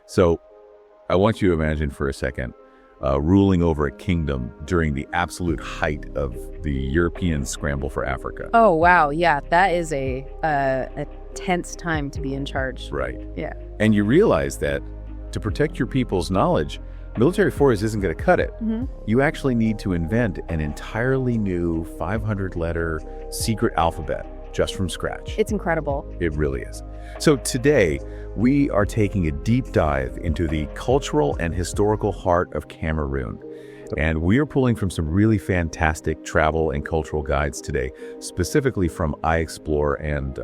So I want you to imagine for a second ruling over a kingdom during the absolute height of the European scramble for Africa. Oh, wow. Yeah, that is a tense time to be in charge. Right. Yeah. And you realize that to protect your people's knowledge, military force isn't going to cut it. Mm-hmm. You actually need to invent an entirely new 500-letter secret alphabet just from scratch. It's incredible. It really is. So today, we are taking a deep dive into the cultural and historical heart of Cameroon. And we are pulling from some really fantastic travel and cultural guides today, specifically from I Explore and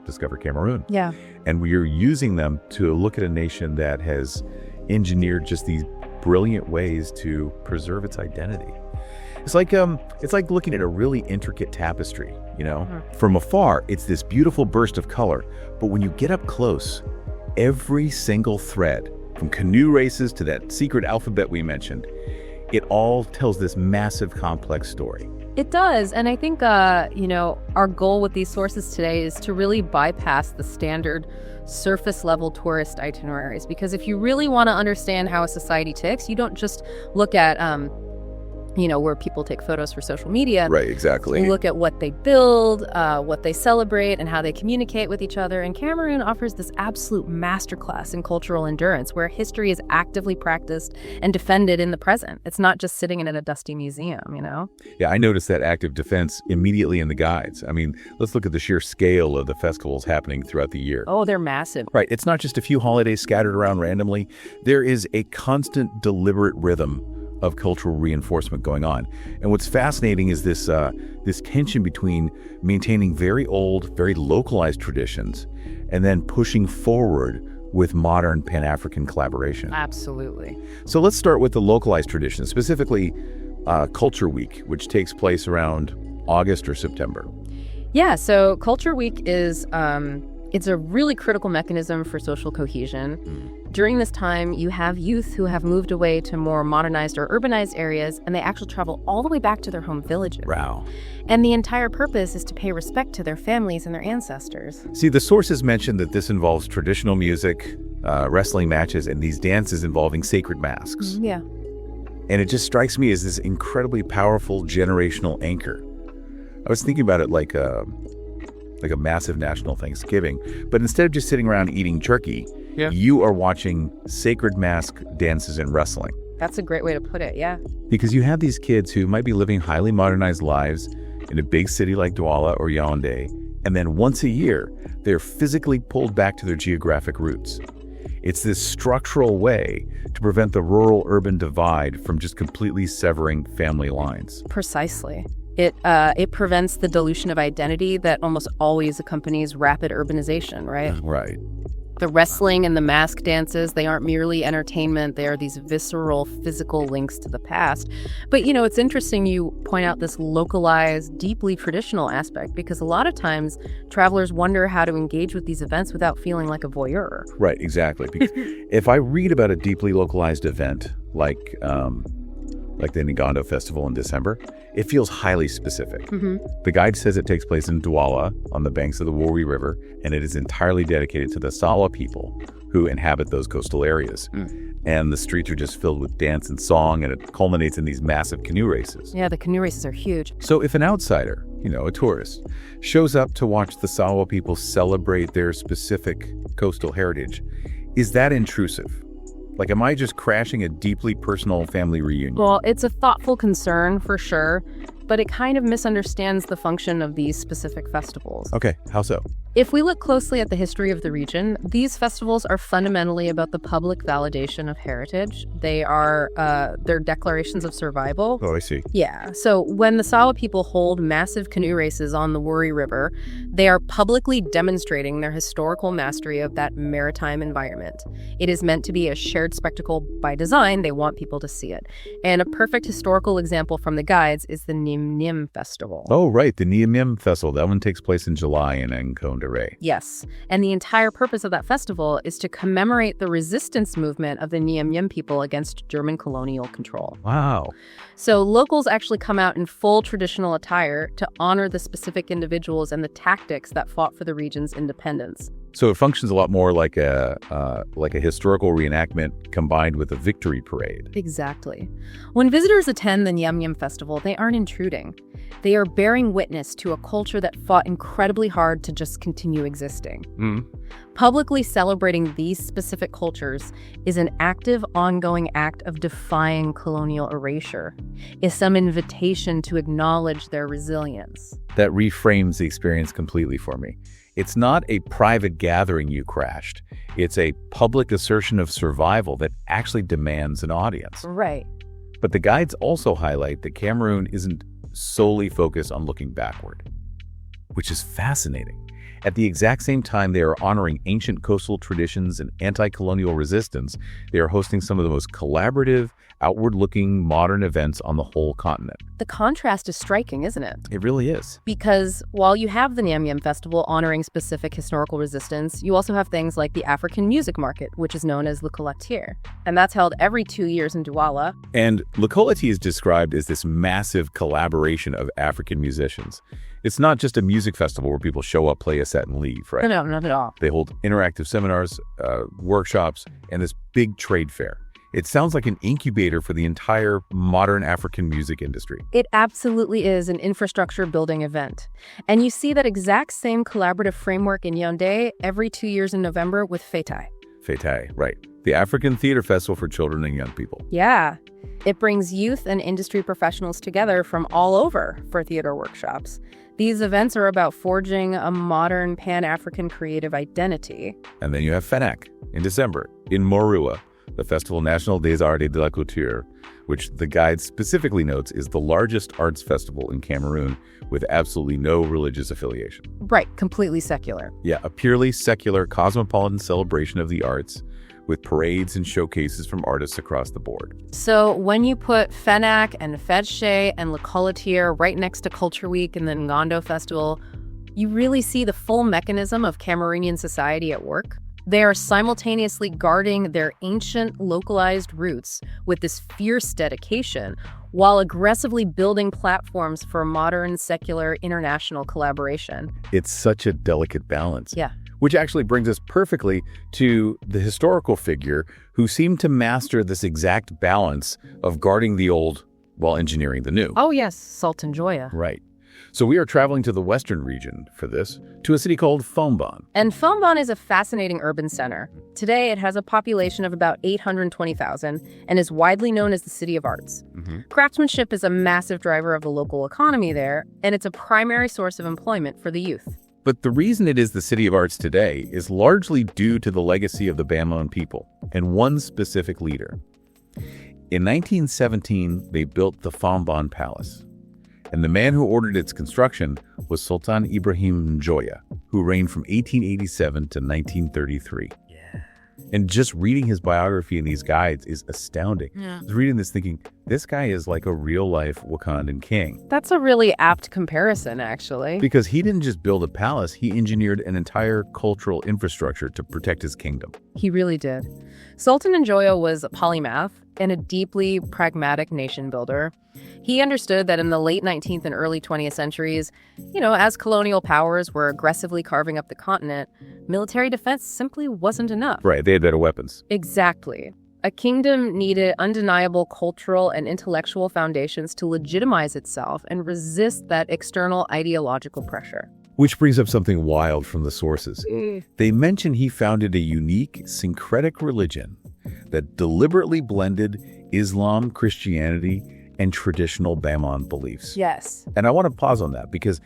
Discover Cameroon. Yeah. And we are using them to look at a nation that has engineered just these brilliant ways to preserve its identity. It's like looking at a really intricate tapestry, you know? Mm-hmm. From afar, it's this beautiful burst of color, but when you get up close, every single thread, from canoe races to that secret alphabet we mentioned, it all tells this massive, complex story. It does. And I think, our goal with these sources today is to really bypass the standard surface level tourist itineraries. Because if you really want to understand how a society ticks, you don't just look at, where people take photos for social media. Right, exactly. You look at what they build, what they celebrate, and how they communicate with each other. And Cameroon offers this absolute masterclass in cultural endurance, where history is actively practiced and defended in the present. It's not just sitting in a dusty museum, Yeah, I noticed that active defense immediately in the guides. I mean, let's look at the sheer scale of the festivals happening throughout the year. Oh, they're massive. Right, it's not just a few holidays scattered around randomly. There is a constant, deliberate rhythm of cultural reinforcement going on. And what's fascinating is this tension between maintaining very old, very localized traditions and then pushing forward with modern Pan-African collaboration. Absolutely. So let's start with the localized traditions, specifically Culture Week, which takes place around August or September. Yeah, so Culture Week is it's a really critical mechanism for social cohesion. During this time, you have youth who have moved away to more modernized or urbanized areas, and they actually travel all the way back to their home villages. Wow. And the entire purpose is to pay respect to their families and their ancestors. See, the sources mention that this involves traditional music, wrestling matches, and these dances involving sacred masks. Yeah. And it just strikes me as this incredibly powerful generational anchor. I was thinking about it like a massive national Thanksgiving, but instead of just sitting around eating turkey, you are watching sacred mask dances and wrestling. That's a great way to put it, yeah. Because you have these kids who might be living highly modernized lives in a big city like Douala or Yaoundé, and then once a year, they're physically pulled back to their geographic roots. It's this structural way to prevent the rural-urban divide from just completely severing family lines. Precisely. It prevents the dilution of identity that almost always accompanies rapid urbanization, right? Right. The wrestling and the mask dances, they aren't merely entertainment. They are these visceral, physical links to the past. But, it's interesting you point out this localized, deeply traditional aspect, because a lot of times travelers wonder how to engage with these events without feeling like a voyeur. Right, exactly. Because if I read about a deeply localized event like the Ngando Festival in December, it feels highly specific. Mm-hmm. The guide says it takes place in Douala on the banks of the Wari River, and it is entirely dedicated to the Sawa people who inhabit those coastal areas. And the streets are just filled with dance and song, and it culminates in these massive canoe races. Yeah, the canoe races are huge. So if an outsider, a tourist, shows up to watch the Sawa people celebrate their specific coastal heritage, is that intrusive? Like, am I just crashing a deeply personal family reunion? Well, it's a thoughtful concern for sure, but it kind of misunderstands the function of these specific festivals. Okay, how so? If we look closely at the history of the region, these festivals are fundamentally about the public validation of heritage. They're declarations of survival. Oh, I see. Yeah. So when the Sawa people hold massive canoe races on the Wari River, they are publicly demonstrating their historical mastery of that maritime environment. It is meant to be a shared spectacle by design. They want people to see it. And a perfect historical example from the guides is the Nim Nim Festival. Oh, right. The Nim Nim Festival. That one takes place in July in Nkonde. Yes. And the entire purpose of that festival is to commemorate the resistance movement of the Nyam Nyam people against German colonial control. Wow. So locals actually come out in full traditional attire to honor the specific individuals and the tactics that fought for the region's independence. So it functions a lot more like a historical reenactment combined with a victory parade. Exactly. When visitors attend the Nyam Nyam Festival, they aren't intruding. They are bearing witness to a culture that fought incredibly hard to just continue existing. Publicly celebrating these specific cultures is an active, ongoing act of defying colonial erasure. It's some invitation to acknowledge their resilience. That reframes the experience completely for me. It's not a private gathering you crashed. It's a public assertion of survival that actually demands an audience. Right. But the guides also highlight that Cameroon isn't solely focused on looking backward, which is fascinating. At the exact same time they are honoring ancient coastal traditions and anti-colonial resistance, they are hosting some of the most collaborative, outward-looking modern events on the whole continent. The contrast is striking, isn't it? It really is. Because while you have the Nyam Nyam Festival honoring specific historical resistance, you also have things like the African Music Market, which is known as Le Collecteur. And that's held every 2 years in Douala. And Le Collecteur is described as this massive collaboration of African musicians. It's not just a music festival where people show up, play a set, and leave, right? No, not at all. They hold interactive seminars, workshops, and this big trade fair. It sounds like an incubator for the entire modern African music industry. It absolutely is an infrastructure building event. And you see that exact same collaborative framework in Yaoundé every 2 years in November with Fetai. Fetai, right. The African Theater Festival for children and young people. Yeah. It brings youth and industry professionals together from all over for theater workshops. These events are about forging a modern Pan-African creative identity. And then you have FENAC in December in Morua, the Festival National des Arts et de la Culture, which the guide specifically notes is the largest arts festival in Cameroon with absolutely no religious affiliation. Right, completely secular. Yeah, a purely secular cosmopolitan celebration of the arts with parades and showcases from artists across the board. So when you put FENAC and Fetche and Le Collecteur right next to Culture Week and the Ngondo Festival, you really see the full mechanism of Cameroonian society at work. They are simultaneously guarding their ancient, localized roots with this fierce dedication, while aggressively building platforms for modern, secular, international collaboration. It's such a delicate balance. Yeah. Which actually brings us perfectly to the historical figure who seemed to master this exact balance of guarding the old while engineering the new. Oh, yes, Sultan Joya. Right. So we are traveling to the western region for this, to a city called Fombon. And Fombon is a fascinating urban center. Today, it has a population of about 820,000 and is widely known as the City of Arts. Craftsmanship is a massive driver of the local economy there, and it's a primary source of employment for the youth. But the reason it is the City of Arts today is largely due to the legacy of the Bamon people and one specific leader. In 1917, they built the Fombon Palace. And the man who ordered its construction was Sultan Ibrahim Njoya, who reigned from 1887 to 1933. And just reading his biography in these guides is astounding. I was reading this thinking, this guy is like a real-life Wakandan king. That's a really apt comparison, actually. Because he didn't just build a palace, he engineered an entire cultural infrastructure to protect his kingdom. He really did. Sultan Njoya was a polymath and a deeply pragmatic nation builder. He understood that in the late 19th and early 20th centuries, as colonial powers were aggressively carving up the continent, military defense simply wasn't enough. Right, they had better weapons. Exactly. A kingdom needed undeniable cultural and intellectual foundations to legitimize itself and resist that external ideological pressure. Which brings up something wild from the sources. They mention he founded a unique, syncretic religion that deliberately blended Islam, Christianity, and traditional Bamon beliefs. Yes. And I want to pause on that because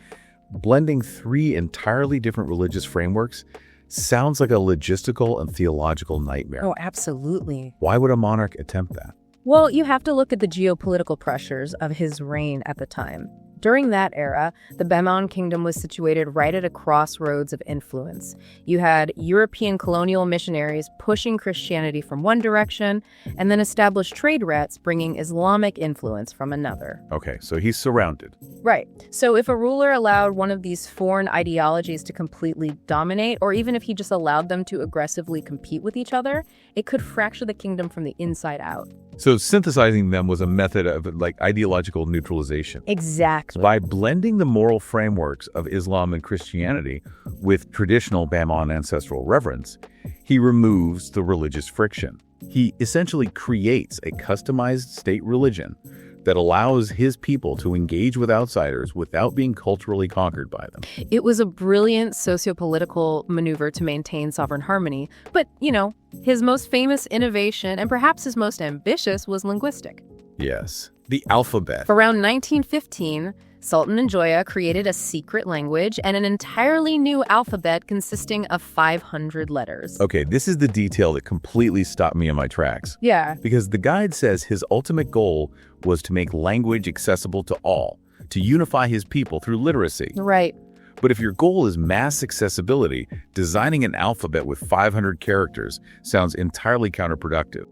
blending three entirely different religious frameworks sounds like a logistical and theological nightmare. Oh, absolutely. Why would a monarch attempt that? Well, you have to look at the geopolitical pressures of his reign at the time. During that era, the Bamon Kingdom was situated right at a crossroads of influence. You had European colonial missionaries pushing Christianity from one direction, and then established trade routes bringing Islamic influence from another. Okay, so he's surrounded. Right. So if a ruler allowed one of these foreign ideologies to completely dominate, or even if he just allowed them to aggressively compete with each other, it could fracture the kingdom from the inside out. So synthesizing them was a method of ideological neutralization. Exactly. exactly. By blending the moral frameworks of Islam and Christianity with traditional Bamon ancestral reverence, he removes the religious friction. He essentially creates a customized state religion that allows his people to engage with outsiders without being culturally conquered by them. It was a brilliant socio-political maneuver to maintain sovereign harmony, but, his most famous innovation, and perhaps his most ambitious, was linguistic. Yes, the alphabet. Around 1915, Sultan Njoya created a secret language and an entirely new alphabet consisting of 500 letters. Okay, this is the detail that completely stopped me in my tracks. Yeah. Because the guide says his ultimate goal was to make language accessible to all, to unify his people through literacy. Right. But if your goal is mass accessibility, designing an alphabet with 500 characters sounds entirely counterproductive.